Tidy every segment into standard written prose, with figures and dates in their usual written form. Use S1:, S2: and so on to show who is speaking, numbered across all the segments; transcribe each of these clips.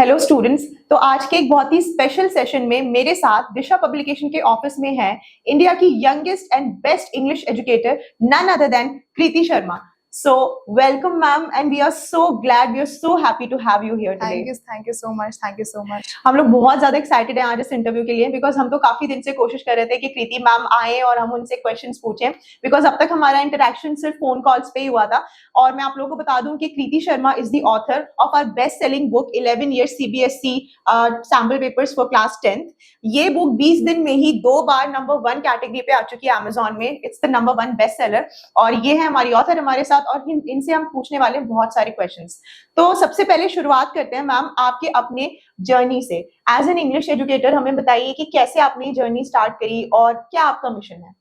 S1: Hello students. तो आज के एक बहुत ही स्पेशल सेशन में मेरे साथ दिशा पब्लिकेशन के ऑफिस में है इंडिया की youngest and best English educator none other than Kriti Sharma. So welcome ma'am and we are so glad, we are so happy to have you here today.
S2: Thank you so much, thank you so much.
S1: हम लोग बहुत ज्यादा excited हैं आज इस interview के लिए, because हम तो काफी दिन से कोशिश कर रहे थे कि कृति मैम आए और हम उनसे क्वेश्चंस पूछें, बिकॉज अब तक हमारा इंटरेक्शन सिर्फ फोन कॉल्स पे ही हुआ था। और मैं आप लोगों को बता दूं कि Kriti Sharma is the author of our best selling book 11 years CBSE sample papers for class 10th। ये बुक 20 दिन में ही 2 बार नंबर 1 कैटेगरी पे आ चुकी है अमेजोन में। It's the number 1 best seller और ये है हमारी ऑथर हमारे साथ, और इनसे हम पूछने वाले हैं बहुत सारे क्वेश्चंस। तो सबसे पहले शुरुआत करते हैं मैम आपके अपने जर्नी से। एज एन इंग्लिश एजुकेटर हमें बताइए कि कैसे आपने जर्नी स्टार्ट करी और क्या आपका मिशन है।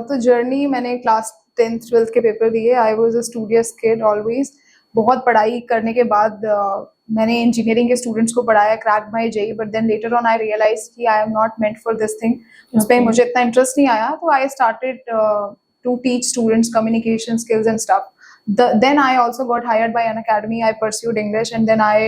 S2: तो जर्नी, मैंने क्लास 10th 12th के पेपर दिए। I was a studious kid always. बहुत पढ़ाई करने के बाद मैंने इंजीनियरिंग के स्टूडेंट्स को पढ़ाया, crack my JEE, but then later on I realise कि I am not meant for this thing. उस पर मुझे इतना इंटरेस्ट नहीं आया, तो I started to teach students communication skills and stuff. Then I also got hired by an academy. I pursued English and then I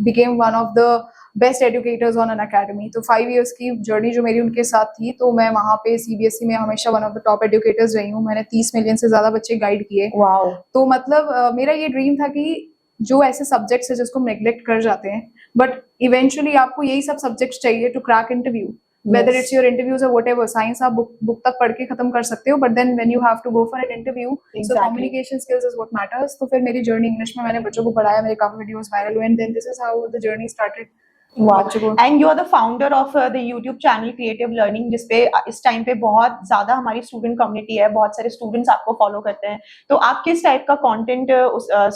S2: became one of the best educators on an academy. तो 5 years की journey जो मेरी उनके साथ थी, तो मैं वहाँ पे CBSE में हमेशा one of the top educators रही हूँ. मैंने 30 मिलियन से ज्यादा बच्चे गाइड किए.
S1: वाओ.
S2: तो मतलब मेरा ये ड्रीम था कि जो ऐसे सब्जेक्ट्स है जिसको नेग्लेक्ट कर जाते हैं, बट इवेंचुअली आपको यही सब सब्जेक्ट्स चाहिए to crack interview. Whether it's your interviews or whatever, science आप बुक तक पढ़ के खत्म कर सकते हो, but then when you have to go for an interview, so communication skills is what matters. तो फिर मेरी जर्नी इंग्लिश में मैंने बच्चों को पढ़ाया, मेरे काफी वीडियोस वायरल हुए, and then this is how the journey started.
S1: Wow. And you are the founder of the YouTube channel Creative Learning, जिसपे इस टाइम पे बहुत ज्यादा हमारी स्टूडेंट कम्युनिटी है, बहुत सारे स्टूडेंट्स आपको फॉलो करते हैं. तो आप किस टाइप का कंटेंट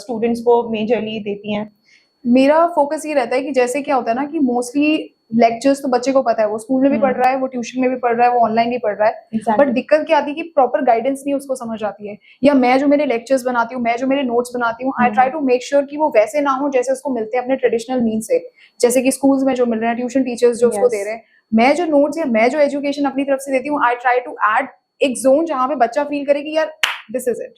S1: स्टूडेंट्स को मेजरली देती हैं?
S2: मेरा फोकस ये रहता है कि जैसे क्या होता है ना कि मोस्टली लेक्चर्स तो बच्चे को पता है, वो स्कूल में भी पढ़ रहा है, वो ट्यूशन में भी पढ़ रहा है, वो ऑनलाइन भी पढ़ रहा है, बट दिक्कत क्या आती है कि प्रॉपर गाइडेंस नहीं उसको समझ आती है. या मैं जो मेरे लेक्चर्स बनाती हूँ, मैं जो मेरे नोट्स बनाती हूँ, I try to make sure कि वो वैसे ना हो जैसे उसको मिलते हैं अपने ट्रेडिशनल मीन से, जैसे कि स्कूल्स में जो मिल रहे हैं, ट्यूशन टीचर्स जो उसको दे रहे हैं. मैं जो नोट्स या मैं जो एजुकेशन अपनी तरफ से देती हूँ, आई ट्राई टू एड एक जोन जहाँ पे बच्चा फील करे कि यार दिस इज इट,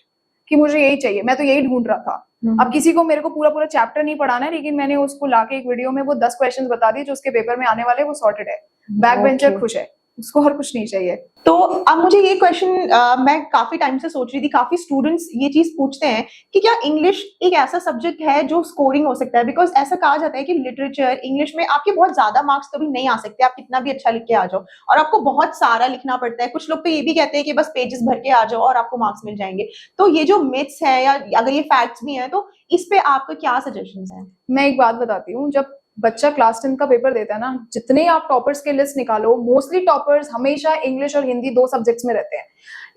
S2: कि मुझे यही चाहिए, मैं तो यही ढूंढ रहा था. अब किसी को मेरे को पूरा चैप्टर नहीं पढ़ाना है, लेकिन मैंने उसको लाके एक वीडियो में वो 10 क्वेश्चंस बता दिए जो उसके पेपर में आने वाले, वो सॉर्टेड है. बैक बेंचर खुश है, उसको और कुछ नहीं चाहिए.
S1: तो अब मुझे ये क्वेश्चन मैं काफी टाइम से सोच रही थी, काफी स्टूडेंट्स ये चीज पूछते हैं कि क्या इंग्लिश एक ऐसा सब्जेक्ट है जो स्कोरिंग हो सकता है? बिकॉज ऐसा कहा जाता है कि लिटरेचर इंग्लिश में आपके बहुत ज्यादा मार्क्स कभी नहीं आ सकते, आप कितना भी अच्छा लिख के आ जाओ, और आपको बहुत सारा लिखना पड़ता है. कुछ लोग तो ये भी कहते हैं कि बस पेजेस भर के आ जाओ और आपको मार्क्स मिल जाएंगे. तो ये जो मिथ्स है या अगर ये फैक्ट्स भी हैं, तो इस पे आपका क्या सजेशंस हैं?
S2: मैं एक बात बताती हूँ. जब बच्चा क्लास 10 का पेपर देता है ना, जितने आप टॉपर्स के लिस्ट निकालो, मोस्टली टॉपर्स हमेशा इंग्लिश और हिंदी 2 सब्जेक्ट्स में रहते हैं.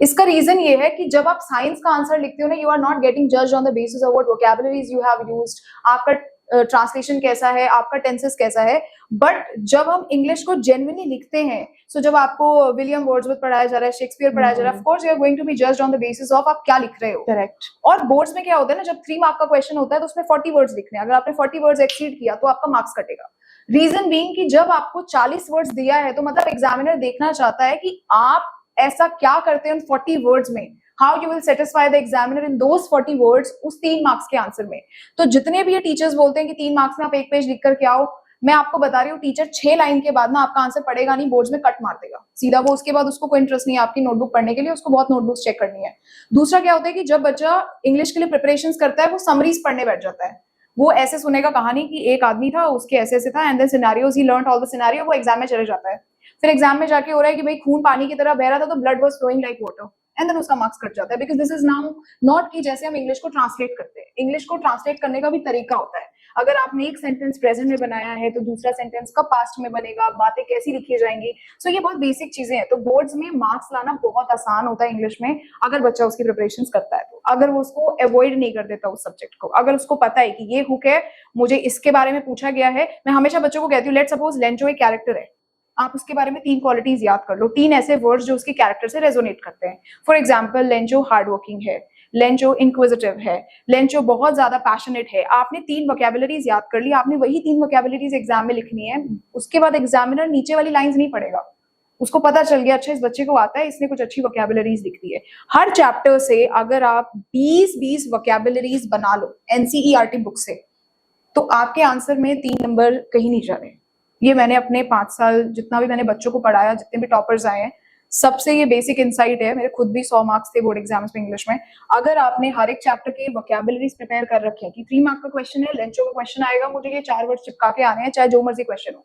S2: इसका रीजन ये है कि जब आप साइंस का आंसर लिखते हो ना, you are not getting judged on the basis of what vocabularies you have used, आपका ट्रांसलेशन कैसा है, आपका टेंसेस कैसा है. बट जब हम इंग्लिश को जेन्युइनली लिखते हैं, सो जब आपको विलियम वर्ड्सवर्थ पढ़ाया जा रहा है, शेक्सपियर पढ़ाया जा रहा है, of course you are going to be judged on the basis of आप क्या लिख रहे हो.
S1: करेक्ट.
S2: और बोर्ड्स में क्या होता है ना, जब 3 मार्क का क्वेश्चन होता है तो उसमें 40 वर्ड्स लिखने हैं. अगर आपने 40 वर्ड्स एक्सीड किया तो आपका मार्क्स कटेगा. रीजन बीइंग कि जब आपको 40 वर्ड्स दिया है, तो मतलब एग्जामिनर देखना चाहता है कि आप ऐसा क्या करते हैं 40 वर्ड्स में, how you will satisfy the examiner in those 40 words उस 3 मार्क्स के आंसर में. तो जितने भी ये टीचर्स बोलते हैं कि 3 मार्क्स में आप 1 पेज लिख करके आओ, मैं आपको बता रही हूँ, टीचर 6 लाइन के बाद ना आपका आंसर पढ़ेगा नहीं, बोर्ड्स में कट मार देगा सीधा. वो उसके बाद उसको कोई इंटरेस्ट नहीं है आपकी नोटबुक पढ़ने के लिए, उसको बहुत नोटबुक्स चेक करनी है. दूसरा क्या होता है कि जब बच्चा इंग्लिश के लिए प्रिपरेशन करता है, वो समरीज पढ़ने बैठ जाता है. वो ऐसे सुनेगा कहानी कि एक आदमी था, उसके ऐसे ऐसे था, and then scenarios, he learned all the scenario, वो एग्जाम में चले जाता है. फिर एग्जाम में जाके हो रहा है कि भाई खून पानी की तरह बह रहा था, तो blood was flowing like water, and then उसका मार्क्स कट जाता है. Because this is now not कि जैसे हम इंग्लिश को ट्रांसलेट करते हैं. इंग्लिश को ट्रांसलेट करने का भी तरीका होता है. अगर आपने एक सेंटेंस प्रेजेंट में बनाया है, तो दूसरा सेंटेंस कब पास्ट में बनेगा, बातें कैसी लिखी जाएंगी. सो ये बहुत बेसिक चीजें हैं. तो बोर्ड्स में मार्क्स लाना बहुत आसान होता है इंग्लिश में, अगर बच्चा उसकी प्रिपरेशन करता है. तो अगर वो उसको अवॉइड नहीं कर देता उस सब्जेक्ट को, अगर उसको पता है कि ये हुक है, मुझे इसके बारे में पूछा गया है. मैं हमेशा बच्चों को कहती हूँ, लेट सपोज लेंचो एक कैरेक्टर है, आप उसके बारे में 3 क्वालिटीज याद कर लो, 3 ऐसे वर्ड्स जो उसके कैरेक्टर से रेजोनेट करते हैं. For example, Lencho hard working है, लेंचो इंक्विजिटिव है, लेंचो बहुत ज्यादा पैशनेट है. आपने 3 वोकैबुलरीज याद कर ली, आपने वही 3 वोकैबुलरीज एग्जाम में लिखनी है. उसके बाद एग्जामिनर नीचे वाली लाइंस नहीं पढ़ेगा, उसको पता चल गया अच्छा इस बच्चे को आता है, इसने कुछ अच्छी वोकैबुलरीज लिख दी है. हर चैप्टर से अगर आप 20-20 वोकैबुलरीज बना लो एनसीईआरटी बुक से, तो आपके आंसर में 3 नंबर कहीं नहीं जा रहे। ये मैंने अपने 5 साल जितना भी मैंने बच्चों को पढ़ाया, जितने भी टॉपर्स आए हैं, सबसे ये बेसिक इंसाइट है। मेरे खुद भी 100 मार्क्स थे बोर्ड एग्जाम्स में इंग्लिश में। अगर आपने हर एक चैप्टर के वोकैबुलरीज प्रिपेयर कर रखे हैं कि 3 मार्क का क्वेश्चन है, लेंचो का क्वेश्चन आएगा, मुझे ये 4 वर्ड चिपका के आने हैं, चाहे जो मर्जी क्वेश्चन हो,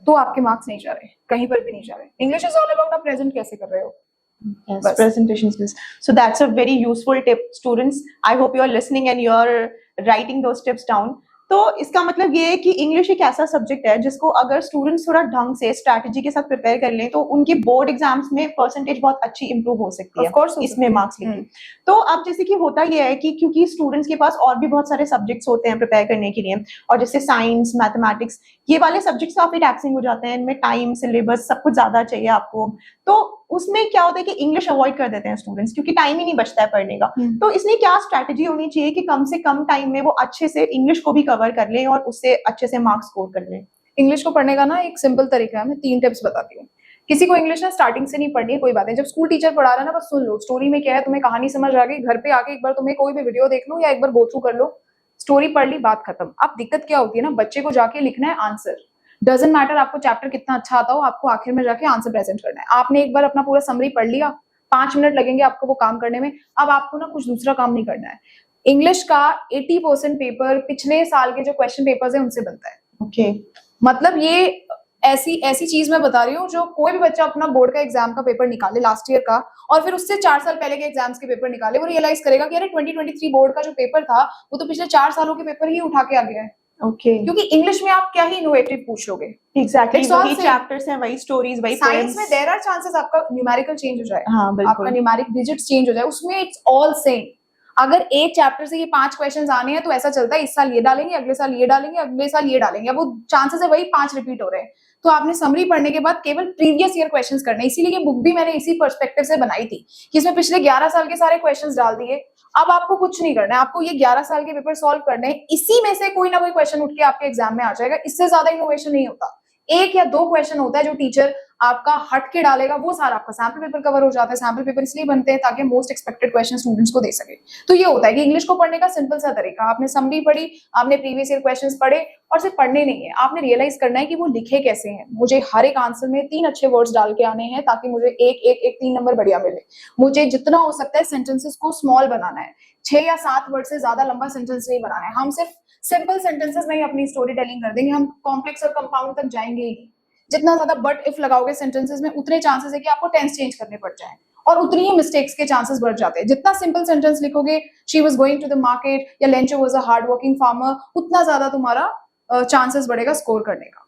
S2: तो आपके मार्क्स नहीं जा रहे, कहीं पर भी नहीं जा रहे। इंग्लिश इज ऑल अबाउट आप प्रेजेंट कैसे कर रहे हो।
S1: Yes,
S2: बस।
S1: presentation skills. So that's a very useful tip, students. I hope you are listening and you're writing those tips down. तो इसका मतलब ये है कि इंग्लिश एक ऐसा सब्जेक्ट है जिसको अगर स्टूडेंट्स थोड़ा ढंग से स्ट्रैटेजी के साथ प्रिपेयर कर लें तो उनके बोर्ड एग्जाम्स में परसेंटेज बहुत अच्छी इंप्रूव हो सकती है
S2: Of course हो
S1: इसमें
S2: सकती है।
S1: मार्क्स लेके। तो अब जैसे कि होता ये है कि क्योंकि स्टूडेंट्स के पास और भी बहुत सारे सब्जेक्ट्स होते हैं प्रिपेयर करने के लिए, और जैसे साइंस, मैथमेटिक्स, ये वाले सब्जेक्ट्स काफी टैक्सिंग हो जाते हैं, इनमें टाइम, सिलेबस सब कुछ ज्यादा चाहिए आपको। तो उसमें क्या होता है कि इंग्लिश अवॉइड कर देते हैं स्टूडेंट्स क्योंकि टाइम ही नहीं बचता है पढ़ने का। तो इसलिए क्या स्ट्रैटेजी होनी चाहिए कि कम से कम टाइम में वो अच्छे से इंग्लिश को भी कवर कर लें और उससे अच्छे से मार्क्स स्कोर कर लें?
S2: इंग्लिश को पढ़ने का ना एक सिंपल तरीका है, मैं 3 टिप्स बताती हूँ। किसी को इंग्लिश ना स्टार्टिंग से नहीं पढ़नी है, कोई बात नहीं। जब स्कूल टीचर पढ़ा रहा है ना, बस सुन लो स्टोरी में क्या है, तुम्हें कहानी समझ आ गई, घर पे आके एक बार तुम्हें कोई भी वीडियो देख लो या एक बार गो थ्रू कर लो, स्टोरी पढ़ ली, बात खत्म। अब दिक्कत क्या होती है ना, बच्चे को जाके लिखना है आंसर। डजंट मैटर आपको चैप्टर कितना अच्छा आता हो, आपको आखिर में जाके आंसर प्रेजेंट करना है। आपने एक बार अपना पूरा समरी पढ़ लिया, 5 मिनट लगेंगे आपको वो काम करने में। अब आपको ना कुछ दूसरा काम नहीं करना है। इंग्लिश का 80% पेपर पिछले साल के जो क्वेश्चन पेपर्स है उनसे बनता है।
S1: ओके,
S2: मतलब ये ऐसी चीज मैं बता रही हूँ, जो कोई भी बच्चा अपना बोर्ड का एग्जाम का पेपर निकाले लास्ट ईयर का, और फिर उससे 4 साल पहले के एग्जाम्स के पेपर निकाले, वो रियलाइज करेगा कि अरे 2023 बोर्ड का जो पेपर था वो तो पिछले 4 सालों के पेपर ही उठा के आ गया है।
S1: ओके,
S2: क्योंकि इंग्लिश में आप क्या ही इनोवेटिव पूछ लोगे।
S1: एग्जैक्टली,
S2: It's all
S1: वही
S2: same.
S1: चैप्टर्स हैं, वही स्टोरीज, वही
S2: साइंस
S1: पोएम्स।
S2: में देयर आर चांसेस आपका न्यूमेरिकल चेंज हो जाए,
S1: हाँ
S2: आपका
S1: बिल्कुल,
S2: न्यूमेरिक डिजिट्स चेंज हो जाए, उसमें इट्स ऑल सेम। अगर एक चैप्टर से ये 5 क्वेश्चंस आने हैं तो ऐसा चलता है, इस साल ये डालेंगे, अगले साल ये डालेंगे, अगले साल ये डालेंगे, वो चांसेस है वही 5 रिपीट हो रहे हैं। तो आपने समरी पढ़ने के बाद केवल प्रीवियस ईयर क्वेश्चंस करने, इसीलिए ये बुक भी मैंने इसी पर्सपेक्टिव से बनाई थी कि इसमें पिछले 11 साल के सारे क्वेश्चंस डाल दिए। अब आपको कुछ नहीं करना है, आपको ये 11 साल के पेपर सॉल्व करने हैं, इसी में से कोई ना कोई क्वेश्चन उठ के आपके एग्जाम में आ जाएगा। इससे ज्यादा इनोवेशन नहीं होता। 1 या 2 क्वेश्चन होता है जो टीचर आपका हट के डालेगा, वो सारा आपका सैंपल पेपर कवर हो जाता है। सैंपल पेपर इसलिए बनते हैं ताकि मोस्ट एक्सपेक्टेड क्वेश्चन स्टूडेंट्स को दे सके। तो ये होता है कि इंग्लिश को पढ़ने का सिंपल सा तरीका, आपने समरी पढ़ी, आपने प्रीवियस ईयर क्वेश्चंस पढ़े, और सिर्फ पढ़ने नहीं है, आपने रियलाइज करना है कि वो लिखे कैसे हैं। मुझे हर एक आंसर में 3 अच्छे वर्ड्स डाल के आने हैं ताकि मुझे एक 3 नंबर बढ़िया मिले। मुझे जितना हो सकता है सेंटेंसेस को स्मॉल बनाना है, 6 या 7 वर्ड से ज्यादा लंबा सेंटेंस नहीं बनाना है। हम सिर्फ सिंपल सेंटेंसेस में ही अपनी स्टोरी टेलिंग कर देंगे, हम कॉम्प्लेक्स और कंपाउंड तक जाएंगे ही नहीं। जितना ज्यादा बट इफ लगाओगे सेंटेंसेस में, उतने चांसेस है कि आपको टेंस चेंज करने पड़ जाए, और उतनी ही मिस्टेक्स के चांसेस बढ़ जाते हैं। जितना सिंपल सेंटेंस लिखोगे, she was going to the market या Lencho was a hard working farmer, उतना ज्यादा तुम्हारा चांसेस बढ़ेगा स्कोर करने का।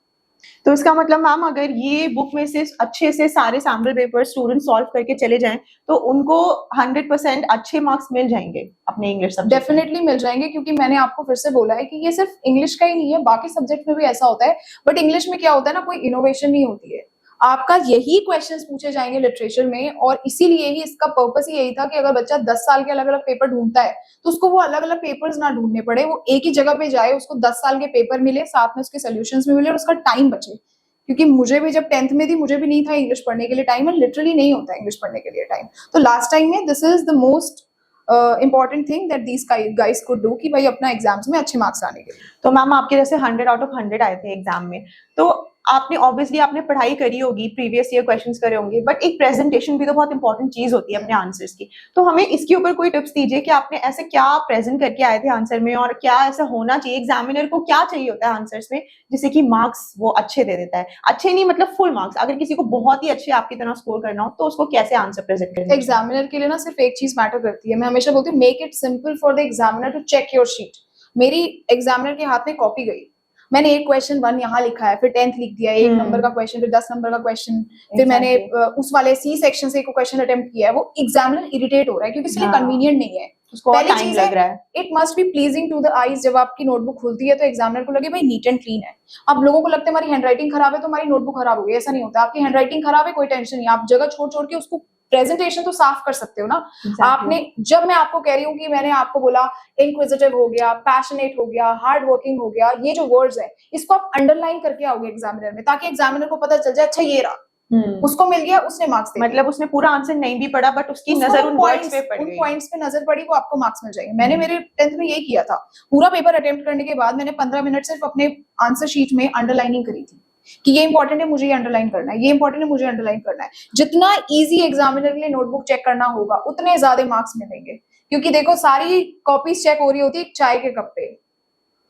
S1: तो इसका मतलब मैम अगर ये बुक में से अच्छे से सारे सैम्पल पेपर स्टूडेंट सॉल्व करके चले जाएं तो उनको 100% अच्छे मार्क्स मिल जाएंगे अपने इंग्लिश सब्जेक्ट में?
S2: डेफिनेटली मिल जाएंगे, क्योंकि मैंने आपको फिर से बोला है कि ये सिर्फ इंग्लिश का ही नहीं है, बाकी सब्जेक्ट में भी ऐसा होता है। बट इंग्लिश में क्या होता है ना, कोई इनोवेशन नहीं होती है, आपका यही क्वेश्चंस पूछे जाएंगे लिटरेचर में। और इसीलिए ही इसका पर्पस ही यही था कि अगर बच्चा 10 साल के अलग अलग पेपर ढूंढता है तो उसको वो अलग अलग पेपर्स ना ढूंढने पड़े, वो एक ही जगह पे जाए, उसको 10 साल के पेपर मिले, साथ में उसके सोल्यूशंस भी मिले, और उसका टाइम बचे। क्योंकि मुझे भी जब 10th में थी, मुझे भी नहीं था इंग्लिश पढ़ने के लिए टाइम, और लिटरली नहीं होता इंग्लिश पढ़ने के लिए टाइम। तो लास्ट टाइम में this is the most important thing that these guys could do, कि भाई अपना एग्जाम्स में अच्छे मार्क्स लाने के लिए।
S1: तो मैम आपके जैसे 100 आउट ऑफ 100 आए थे एग्जाम में, तो आपने ऑब्वियसली आपने पढ़ाई करी होगी, प्रीवियस ईयर क्वेश्चंस करे होंगे, बट एक प्रेजेंटेशन भी तो बहुत इंपॉर्टेंट चीज होती है अपने आंसर्स की। तो हमें इसके ऊपर कोई टिप्स दीजिए कि आपने ऐसे क्या प्रेजेंट करके आए थे आंसर में, और क्या ऐसा होना चाहिए, एग्जामिनर को क्या चाहिए होता है आंसर्स में जिससे कि मार्क्स वो अच्छे दे देता है? अच्छे नहीं मतलब फुल मार्क्स। अगर किसी को बहुत ही अच्छे आपकी तरह स्कोर करना हो तो उसको कैसे आंसर प्रेजेंट करना?
S2: एग्जामिनर के लिए ना सिर्फ एक चीज मैटर करती है, मैं हमेशा बोलती हूँ, make it simple for the examiner to check your sheet. मेरी एग्जामिनर के हाथ में कॉपी गई, मैंने एक क्वेश्चन 1 यहाँ लिखा है, फिर 10th लिख दिया, 1 नंबर का क्वेश्चन, फिर 10 नंबर का क्वेश्चन, फिर मैंने उस वाले सी सेक्शन से एक क्वेश्चन अटेम्प्ट किया है। वो एग्जामिनर इरिटेट हो रहा है क्योंकि इसलिए कन्वीनियंट नहीं है,
S1: उसको
S2: पहली
S1: टाइम
S2: चीज
S1: लग रहा है।
S2: It must be pleasing to the eyes. जब आपकी नोटबुक खुलती है तो एग्जामिनर को लगे भाई नीट एंड क्लीन है। अब लोगों को लगता है हमारी हैंडराइटिंग खराब है तो हमारी नोटबुक खराब हो गई, ऐसा नहीं होता। आपकी हैंडराइटिंग खराब है, कोई टेंशन नहीं, आप जगह छोड़ छोड़ के उसको प्रेजेंटेशन तो साफ कर सकते हो ना। आपने, जब मैं आपको कह रही हूँ कि मैंने आपको बोला इंक्विजिटिव हो गया, पैशनेट हो गया, हार्ड वर्किंग हो गया, ये जो वर्ड्स है इसको आप अंडरलाइन करके आओगे एग्जामिनर में, ताकि एग्जामिनर को पता चल जाए अच्छा ये रहा, उसको मिल गया, उसने मार्क्स दे दिए।
S1: मतलब उसने पूरा आंसर नहीं भी पढ़ा बट उसकी
S2: उसको
S1: नजर उन वर्ड्स
S2: points-
S1: पे पड़
S2: उन
S1: गई।
S2: पॉइंट्स पे नजर पड़ी, वो आपको मार्क्स मिल जाएंगे। मैंने मेरे 10th में यही किया था। पूरा पेपर अटेम्प्ट करने के बाद मैंने 15 मिनट सिर्फ अपने आंसर शीट में अंडरलाइनिंग करी थी कि ये इंपॉर्टेंट है, मुझे ये अंडरलाइन करना है, ये इंपॉर्टेंट है, मुझे अंडरलाइन करना है। जितना इजी एग्जामिनर के लिए नोटबुक चेक करना होगा उतने ज्यादा मार्क्स मिलेंगे, क्योंकि देखो सारी कॉपीज चेक हो रही होती है एक चाय के कप पे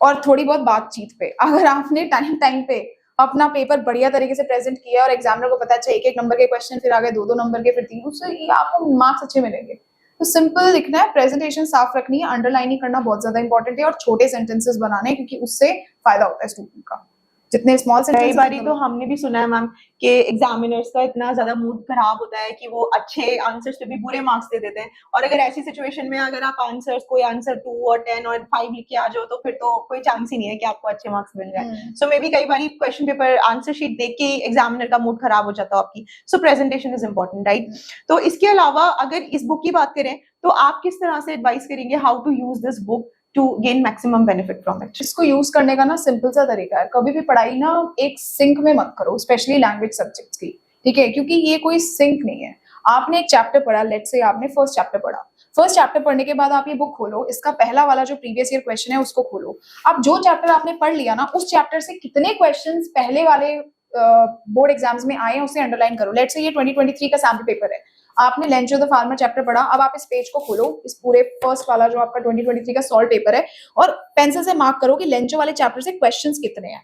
S2: और थोड़ी बहुत बातचीत पे। अगर आपने टाइम टाइम पे अपना पेपर बढ़िया तरीके से प्रेजेंट किया और एग्जामिनर को पता है एक एक नंबर के क्वेश्चन, फिर आगे दो दो नंबर के, फिर तीन, उससे आपको मार्क्स अच्छे मिलेंगे। तो सिंपल लिखना है, प्रेजेंटेशन साफ रखनी है, अंडरलाइनिंग करना बहुत ज्यादा इंपॉर्टेंट है और छोटे सेंटेंसेस बनाने, क्योंकि उससे फायदा होता है स्टूडेंट का। जितने स्मॉल
S1: कई
S2: सेंटेंसेस
S1: बारी तो हमने भी सुना है मैम कि एग्जामिनर्स का इतना ज्यादा मूड खराब होता है कि वो अच्छे आंसर्स पे भी बुरे मार्क्स दे देते हैं, और अगर ऐसी सिचुएशन में अगर आप आंसर्स कोई आंसर 2 और 10 और 5 लिख के आ जाओ तो फिर तो कोई चांस ही नहीं है कि आपको अच्छे मार्क्स मिल जाए। सो मे बी कई बारी क्वेश्चन पेपर आंसर शीट देख के एग्जामिनर का मूड खराब हो जाता है आपकी। सो प्रेजेंटेशन इज इम्पोर्टेंट, राइट? तो इसके अलावा अगर इस बुक की बात करें तो आप किस तरह से एडवाइस करेंगे how to use this book to gain maximum benefit from it?
S2: इसको यूज करने का ना सिंपल सा तरीका है, कभी भी पढ़ाई ना एक सिंक में मत करो, स्पेशली लैंग्वेज सब्जेक्ट्स की, ठीक है? क्योंकि ये कोई सिंक नहीं है। आपने एक चैप्टर पढ़ा, लेट्स से आपने फर्स्ट चैप्टर पढ़ा, फर्स्ट चैप्टर पढ़ने के बाद आप ये बुक खोलो, इसका पहला वाला जो प्रीवियस ईयर क्वेश्चन है उसको खोलो। अब जो चैप्टर आपने पढ़ लिया ना, उस चैप्टर से कितने क्वेश्चंस पहले वाले बोर्ड एग्जाम्स में आए हैं उसे अंडरलाइन करो। लेट्स से ये 2023 का सैम्पल पेपर है, आपने लेंचो द फार्मर चैप्टर पढ़ा, अब आप इस पेज को खोलो, इस पूरे फर्स्ट वाला जो आपका 2023 का सॉल्व पेपर है, और पेंसिल से मार्क करो कि लेंचो वाले चैप्टर से क्वेश्चंस कितने हैं।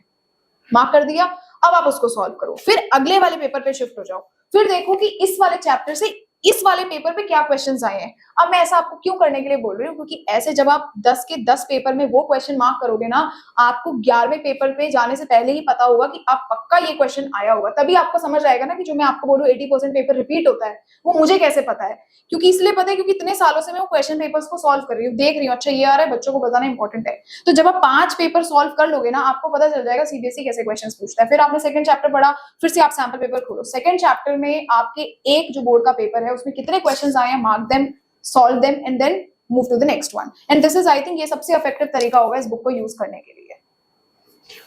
S2: मार्क कर दिया, अब आप उसको सॉल्व करो, फिर अगले वाले पेपर पे शिफ्ट हो जाओ, फिर देखो कि इस वाले चैप्टर से इस वाले पेपर पे क्या क्वेश्चंस आए हैं। अब मैं ऐसा आपको क्यों करने के लिए बोल रही हूँ, क्योंकि ऐसे जब आप 10 के 10 पेपर में वो क्वेश्चन मार्क करोगे ना, आपको 11वें पेपर पे जाने से पहले ही पता होगा कि आप पक्का ये क्वेश्चन आया होगा। तभी आपको समझ आएगा ना कि जो मैं आपको बोलूँ 80% पेपर रिपीट होता है, वो मुझे कैसे पता है? क्योंकि इसलिए पता है क्योंकि इतने सालों से मैं वो क्वेश्चन पेपर्स को सॉल्व कर रही हूँ, देख रही हूँ, अच्छा ये आ रहा है, बच्चों को बताना इंपॉर्टेंट है। तो जब आप 5 पेपर सॉल्व कर लोगे ना, आपको पता चल जाएगा सीबीएसई कैसे क्वेश्चन पूछता है। फिर आपने सेकंड चैप्टर पढ़ा, फिर से आप सैंपल पेपर खोलो, सेकंड चैप्टर में आपके एक जो बोर्ड का पेपर है उसमें कितने क्वेश्चंस आए हैं, mark them, solve them and then move to the next one. And this is, I think, ये सबसे इफेक्टिव तरीका होगा इस बुक को यूज करने के लिए।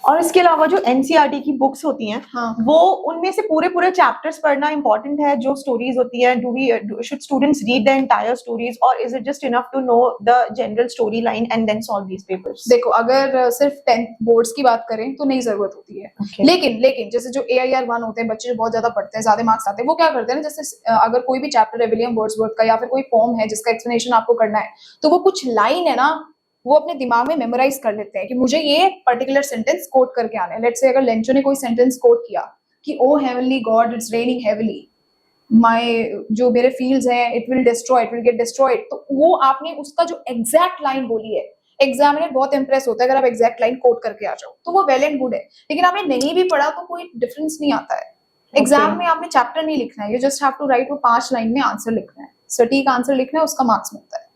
S1: और इसके अलावा जो एनसीईआरटी की बुक्स होती हैं,
S2: हाँ,
S1: वो उनमें से पूरे पूरे चैप्टर्स पढ़ना इंपॉर्टेंट है? जो स्टोरीज होती है, do we should students read the entire stories और is it just enough to know the general story line and then solve these papers?
S2: देखो, अगर सिर्फ 10th बोर्ड्स की बात करें तो नहीं जरूरत होती है।
S1: Okay.
S2: लेकिन जैसे जो AIR 1 होते हैं, बच्चे जो बहुत ज्यादा पढ़ते हैं, ज्यादा मार्क्स आते हैं, वो क्या करते हैं ना, जैसे अगर कोई भी चैप्टर है विलियम वर्ड्सवर्थ का या फिर कोई पोम है जिसका एक्सप्लेनेशन आपको करना है, तो वो कुछ लाइन है ना, वो अपने दिमाग में मेमोराइज कर लेते हैं कि मुझे ये पर्टिकुलर सेंटेंस कोट करके आना है। लेट्स से अगर लेंचो ने कोई सेंटेंस कोट किया कि O heavenly god it's raining heavily, my जो मेरे फील्ड्स हैं it will destroy, it will get destroyed, तो वो आपने उसका जो एग्जैक्ट लाइन बोली है, एग्जामिनर बहुत इंप्रेस होता है अगर आप एग्जैक्ट लाइन कोट करके आ जाओ, तो वो वेल एंड गुड है। लेकिन आपने नहीं भी पढ़ा तो कोई डिफरेंस नहीं आता है। एग्जाम में आपने चैप्टर नहीं लिखना है, you just have to write, वो 5 लाइन में आंसर लिखना है, सटीक आंसर लिखना है, उसका मार्क्स मिलता है।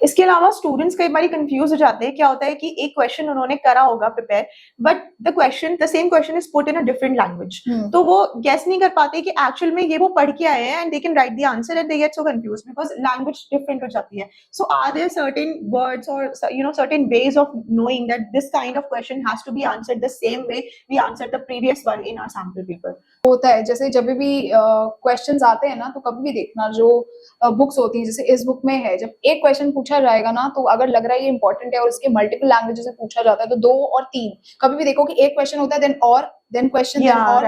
S1: इसके अलावा स्टूडेंट्स कई बार कंफ्यूज हो जाते हैं। क्या होता है कि एक क्वेश्चन उन्होंने करा होगा prepare, but the same question is put in a different language, तो वो गेस नहीं कर पाते कि एक्चुअल में ये वो पढ़ के आए हैं and they can write the answer and they get so confused because language different हो जाती है। So are there certain words और certain ways of knowing that this kind of question has to be answered the same way we answered the previous one in our sample paper?
S2: होता है, जैसे जब भी questions आते हैं ना, तो कभी भी देखना जो बुक्स होती हैं, जैसे इस बुक में है, जब एक क्वेश्चन पूछा जाएगा ना, तो अगर लग रहा है ये इंपॉर्टेंट है और इसके मल्टीपल लैंग्वेजेस में पूछा जाता है, तो 2 और 3, कभी भी देखो कि एक क्वेश्चन होता है then question,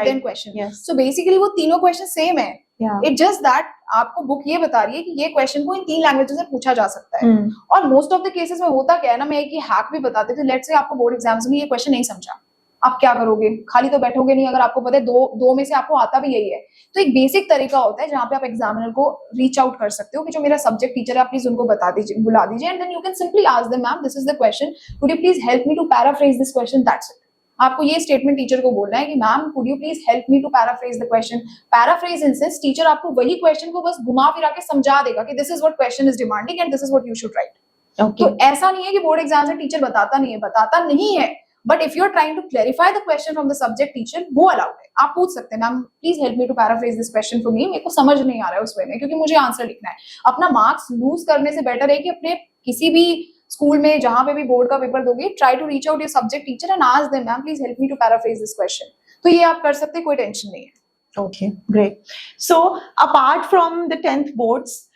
S2: then question. So basically वो तीनों क्वेश्चन सेम है, इट जस्ट दैट आपको बुक ये बता रही है कि ये क्वेश्चन को इन 3 लैंग्वेजेस में पूछा जा सकता है। और मोस्ट ऑफ द केसेस में होता क्या है ना, मैं एक हैक भी बताती थी। लेट्स से आपको बोर्ड एग्जाम्स में ये क्वेश्चन नहीं समझा, आप क्या करोगे? खाली तो बैठोगे नहीं, अगर आपको पता है दो में से आपको आता भी यही है, तो एक बेसिक तरीका होता है जहां पे आप एग्जामिनर को रीच आउट कर सकते हो कि जो मेरा सब्जेक्ट टीचर है, आप प्लीज उनको बता दीजिए, बुला दीजिए, and then you can simply ask them, ma'am this is the question, could you please help me to paraphrase this question, that's it. आपको ये स्टेटमेंट टीचर को बोलना है कि ma'am could you please help me to paraphrase the question. Paraphrase in sense teacher आपको वही question को बस घुमा फिरा के समझा देगा कि this is what question is demanding and this is what you should write. तो ऐसा नहीं है कि बोर्ड एग्जाम में टीचर बताता नहीं है, but if you are trying to clarify the question from the subject teacher, वो अलाउड है। आप पूछ सकते हैं, ma'am please help me to paraphrase this question for me, मेरे को समझ नहीं आ रहा है उस वे में, क्योंकि मुझे आंसर लिखना है। अपना मार्क्स लूज करने से बेटर है कि अपने किसी भी स्कूल में जहां पे भी बोर्ड का पेपर दोगे, try to reach out your subject teacher and ask them, ma'am please help me to paraphrase this question. तो ये आप कर सकते हैं, कोई टेंशन नहीं है।
S1: Okay, great. So apart from the 10th boards,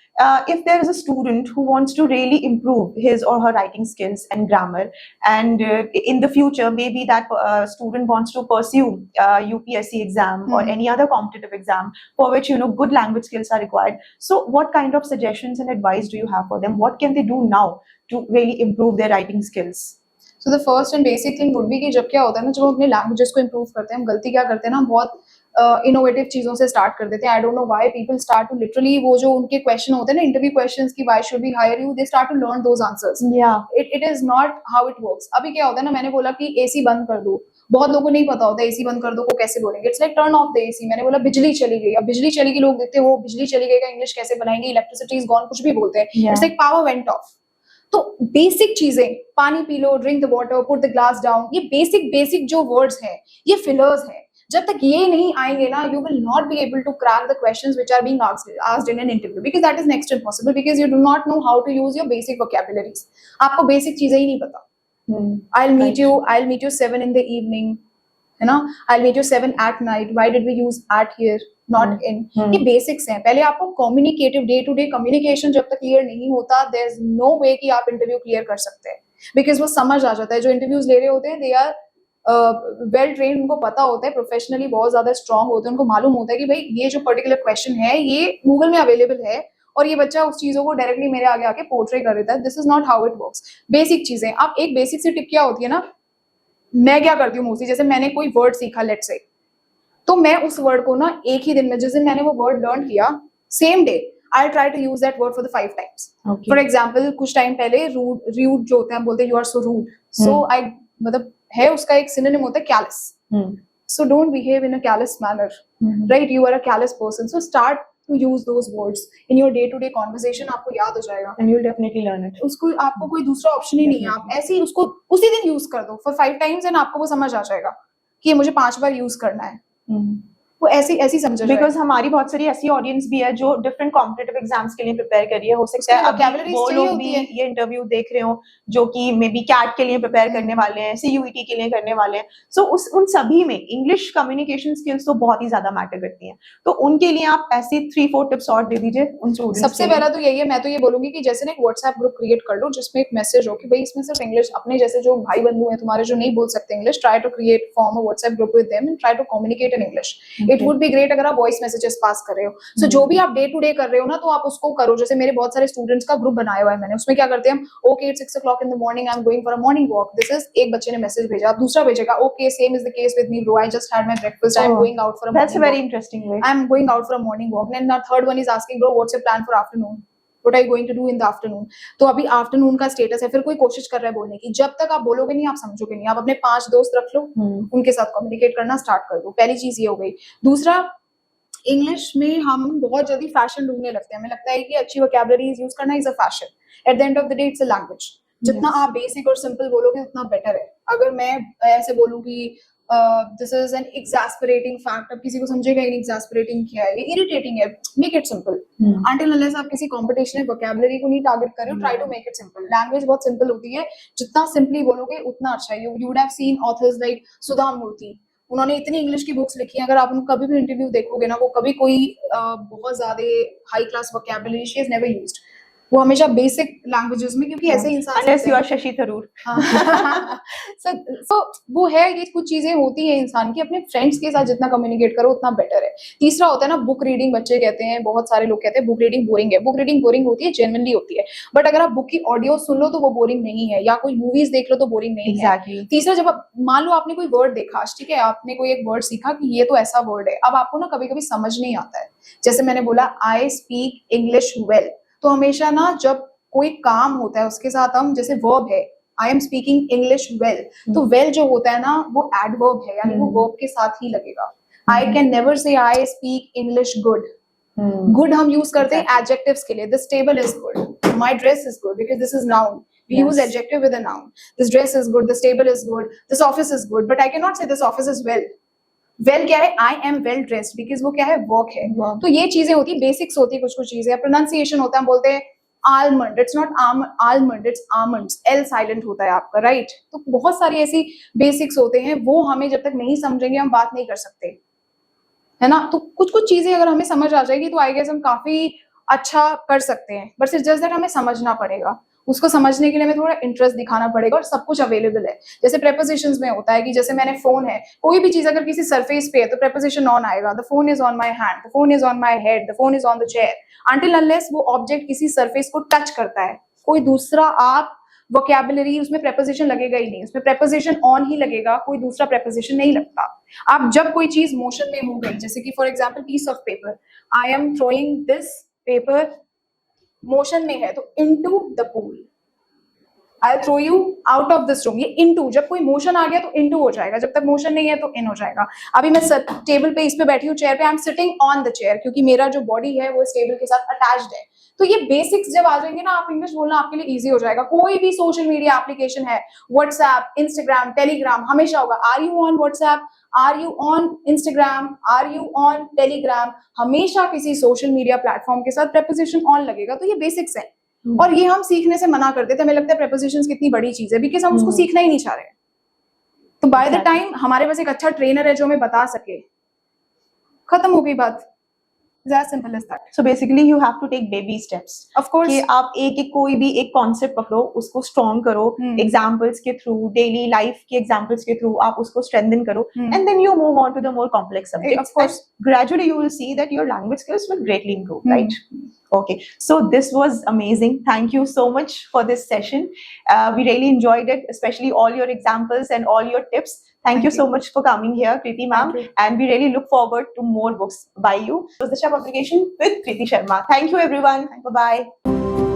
S1: if there is a student who wants to really improve his or her writing skills and grammar, and in the future maybe that student wants to pursue UPSC exam or any other competitive exam for which good language skills are required. So what kind of suggestions and advice do you have for them? What can they do now to really improve their writing skills?
S2: So the first and basic thing would be कि जब क्या होता है ना, जब हम अपने languages को इम्प्रूव करते हैं, हम गलती क्या करते हैं ना, हम बहुत इनोवेटिव चीजों से स्टार्ट कर देते हैं. I don't know why people start to literally, वो जो उनके क्वेश्चन होते हैं ना इंटरव्यू क्वेश्चंस की, why should we hire you, they start to learn those answers. It is not how it works. अभी क्या होता है ना, मैंने बोला कि एसी बंद कर दो, बहुत लोगों को नहीं पता होता एसी बंद कर दो को कैसे बोलेंगे. It's like turn off the AC. मैंने बोला बिजली चली गई. अब बिजली चली गई, लोग देखते हैं वो बिजली चली गई का इंग्लिश कैसे बनाएंगे, इलेक्ट्रिसिटी इज गॉन, कुछ भी बोलते हैं. It's like power went of. तो बेसिक चीजें, पानी P low, drink the water, put the glass down, ये बेसिक जो वर्ड्स हैं, ये फिलर्स हैं. जब तक ये नहीं आएंगे ना, you will not be able to crack the questions which are being asked in an interview, because that is next impossible, because you do not know how to use your basic vocabularies. आपको basic चीजें ही नहीं पता. I'll meet you 7 in the evening, है ना. I'll meet you 7 at night. Why did we use at here, not in? ये basics हैं. पहले आपको communicative, day to day communication जब तक क्लियर नहीं होता, देयर इज नो वे कि आप इंटरव्यू क्लियर कर सकते हैं, बिकॉज वो समझ आ जाता है. जो इंटरव्यूज ले रहे होते हैं, दे आर वेल ट्रेन, उनको पता होता है, प्रोफेशनली बहुत ज्यादा स्ट्रांग होते हैं, उनको मालूम होता है कि भाई ये जो पर्टिकुलर क्वेश्चन है ये गूगल में अवेलेबल है और ये बच्चा उस चीजों को डायरेक्टली मेरे आगे आके पोर्ट्रे कर देता है. This is not how it works. Basic चीजें, आप एक बेसिक सी टिप क्या होती है ना, मैं क्या करती हूँ मोस्टली, जैसे मैंने कोई वर्ड सीखा लेट्स से, तो मैं उस वर्ड को ना एक ही दिन में, जिस दिन मैंने वो वर्ड लर्न किया, same day I try to use that word for the 5 times. For example, कुछ टाइम पहले रूड जो होते हैं, बोलते हैं you are so rude, so I, मतलब है उसका एक सिनोनिम होता है callous. So don't behave in a callous manner, right? You are a callous person, so start to use those words in your day-to-day conversation. आपको याद हो जाएगा,
S1: and you'll definitely learn it.
S2: उसको, आपको कोई दूसरा ऑप्शन ही नहीं है. आप ऐसे ही उसको उसी दिन यूज कर दो for 5 times, and आपको वो समझ आ जाएगा कि ये मुझे 5 बार यूज करना है. वो ऐसी समझ जाएगा.
S1: बिकॉज हमारी बहुत सारी ऐसी ऑडियंस भी है जो डिफरेंट कॉम्पिटिटिव एग्जाम्स के लिए प्रिपेयर कर रही है. हो सकता है अभी वो लोग भी ये इंटरव्यू देख रहे हो जो कि मे बी कैट के लिए प्रिपेयर करने वाले हैं, CUET के लिए करने वाले हैं. सो उन सभी में इंग्लिश कम्युनिकेशन स्किल्स तो बहुत ही ज्यादा मैटर करती हैं. तो उनके लिए आप ऐसे 3-4 टिप्स और दे दीजिए उन स्टूडेंट्स.
S2: सबसे पहला तो यही है, मैं तो ये बोलूंगी कि जैसे ना एक व्हाट्सएप ग्रुप क्रिएट कर लो जिसमें एक मैसेज हो कि भाई इसमें सिर्फ इंग्लिश, अपने जैसे जो भाई बंधु हैं तुम्हारे जो नहीं बोल सकते English, try to create form a WhatsApp group with them and try to communicate in English. It would be great अगर आप वॉइस मैसेजेस पास कर रहे हो. सो जो भी आप डे टू डे कर रहे हो ना, तो आप उसको करो. जैसे मेरे बहुत सारे स्टूडेंट्स का ग्रुप बनाया हुआ है मैंने, उसमें क्या करते हैं हम, okay it's 6 o'clock in the morning, I am going for a morning walk. This is, एक बच्चे ने मैसेज भेजा, दूसरा भेजेगा okay same is the case with me bro, I just had my breakfast, I am going out for a,
S1: that's a very interesting way,
S2: I am going out for a morning walk. And the third one is asking bro what's your plan for afternoon, What are you going to do in the afternoon? तो अभी afternoon का status है, फिर कोई कोशिश कर रहा है बोलने की, जब तक आप बोलोगे नहीं आप समझोगे नहीं. आप अपने 5 दोस्त रख लो, उनके साथ कम्युनिकेट करना स्टार्ट कर दो. पहली चीज ये हो गई. दूसरा, इंग्लिश में हम बहुत जल्दी फैशन ढूंढने लगते हैं. हमें लगता है कि अच्छी वोकैबुलरीज यूज करना is a fashion. At the end of the day it's a language. जितना आप बेसिक और सिंपल बोलोगे उतना बेटर है. अगर मैं ऐसे बोलूं कि दिस इज एन एग्जैस्परेटिंग फैक्ट, अब किसी को समझेगा नहीं एग्जैस्परेटिंग क्या है, ये इरिटेटिंग है, make it simple. Until unless आप किसी कंपटीशन में वोकैबुलरी को नहीं टारगेट कर रहे हो, try to make it simple. Language बहुत सिंपल होती है, जितना सिंपली बोलोगे उतना अच्छा है. You would have seen authors like Sudha Murthy, उन्होंने इतनी इंग्लिश की बुक्स लिखी हैं, अगर आप उनको कभी भी इंटरव्यू देखोगे ना, वो कभी कोई बहुत ज्यादा high class vocabulary she has never used. वो हमेशा बेसिक लैंग्वेजेस में, क्योंकि ऐसे इंसान
S1: unless you are Shashi Tharoor.
S2: so वो है, ये कुछ चीजें होती हैं इंसान की. अपने फ्रेंड्स के साथ जितना कम्युनिकेट करो उतना बेटर है. तीसरा होता है ना बुक रीडिंग. बच्चे कहते हैं, बहुत सारे लोग कहते हैं बुक रीडिंग बोरिंग है. बुक रीडिंग बोरिंग होती है, जेन्युइनली होती है, बट अगर आप बुक की ऑडियो सुन लो तो वो बोरिंग नहीं है, या कोई मूवीज देख लो तो बोरिंग नहीं है. तीसरा, जब आप मान लो आपने कोई वर्ड देखा, ठीक है, आपने कोई एक वर्ड सीखा कि ये तो ऐसा वर्ड है, अब आपको ना कभी कभी समझ नहीं आता है. जैसे मैंने बोला आई स्पीक इंग्लिश वेल, तो हमेशा ना जब कोई काम होता है उसके साथ हम, जैसे वर्ब है I am speaking English well, तो वेल जो होता है ना वो एडवर्ब है, यानी वो वर्ब के साथ ही लगेगा. I can never say I speak English good. Good हम यूज करते हैं एडजेक्टिव्स के लिए. This table is good, my dress is good, because this is noun. We use adjective with a noun. This dress is good, this table is good, this office is good, but I cannot say this office is well. Well क्या है, I am well dressed, because वो क्या है, work है. तो ये चीजें होती है, बेसिक्स होती है. कुछ चीजें, प्रोनाउंसिएशन होता है, हम बोलते हैं almond, it's not almond, it's almonds, L silent होता है आपका, राइट. तो बहुत सारी ऐसी बेसिक्स होते हैं, वो हमें जब तक नहीं समझेंगे हम बात नहीं कर सकते. है ना। तो कुछ कुछ चीजें अगर हमें समझ आ जाएगी तो आई गेस हम काफी अच्छा कर सकते हैं, बट इट्स जस्ट दैट हमें समझना पड़ेगा। उसको समझने के लिए हमें थोड़ा इंटरेस्ट दिखाना पड़ेगा, और सब कुछ अवेलेबल है। जैसे प्रेपोजिशंस में होता है कि जैसे मैंने फोन है, कोई भी चीज अगर किसी सरफेस पे है तो प्रेपोजिशन ऑन आएगा, the phone is on my hand, the phone is on my head, the phone is on the chair, until unless वो ऑब्जेक्ट किसी सरफेस को टच करता है। कोई दूसरा आप वोकैबुलरी उसमें प्रेपोजिशन लगेगा ही नहीं, उसमें प्रेपोजिशन ऑन ही लगेगा, कोई दूसरा प्रेपोजिशन नहीं लगता। आप जब कोई चीज मोशन में हो गई, जैसे कि for example piece of paper, I am throwing this paper, motion में है तो into the pool, I throw you out of this room. ये इनटू, जब कोई मोशन आ गया तो इनटू हो जाएगा, जब तक मोशन नहीं है तो इन हो जाएगा। अभी मैं टेबल पे इस पे बैठी हूँ, चेयर पे, I am sitting on the chair, क्योंकि मेरा जो बॉडी है वो इस टेबल के साथ अटैच्ड है। तो ये बेसिक्स जब आ जाएंगे ना, आप इंग्लिश बोलना आपके लिए इजी हो जाएगा। कोई भी सोशल मीडिया एप्लीकेशन है, व्हाट्सएप, इंस्टाग्राम, टेलीग्राम, हमेशा होगा are you on WhatsApp, are you on Instagram, are you on Telegram, हमेशा किसी सोशल मीडिया प्लेटफॉर्म के साथ प्रेपोजिशन ऑन लगेगा। तो ये बेसिक्स है, और ये हम सीखने से मना कर देते हैं। हमें लगता है प्रेपोजिशंस कितनी बड़ी चीज है, बिकॉज हम उसको सीखना ही नहीं चाह रहे। तो बाय द टाइम हमारे पास एक अच्छा ट्रेनर है जो हमें बता सके, खत्म हो गई बात। As simple as that.
S1: So basically you have to take baby steps.
S2: Of course.
S1: कि आप एक एक कोई भी एक कॉन्सेप्ट पकड़ो, उसको स्ट्रॉन्ग करो, एग्जाम्पल्स के थ्रू, डेली लाइफ के एग्जाम्पल्स के थ्रू आप उसको स्ट्रेंथन करो, and then you move on to the more complex subjects.
S2: Of course.
S1: Gradually you will see that your language skills will greatly improve, right? Okay, so this was amazing. Thank you so much for this session. We really enjoyed it, especially all your examples and all your tips. Thank you so much for coming here, Kriti ma'am, and we really look forward to more books by you. This was the Shah Publication with Kriti Sharma. Thank you everyone. Bye bye.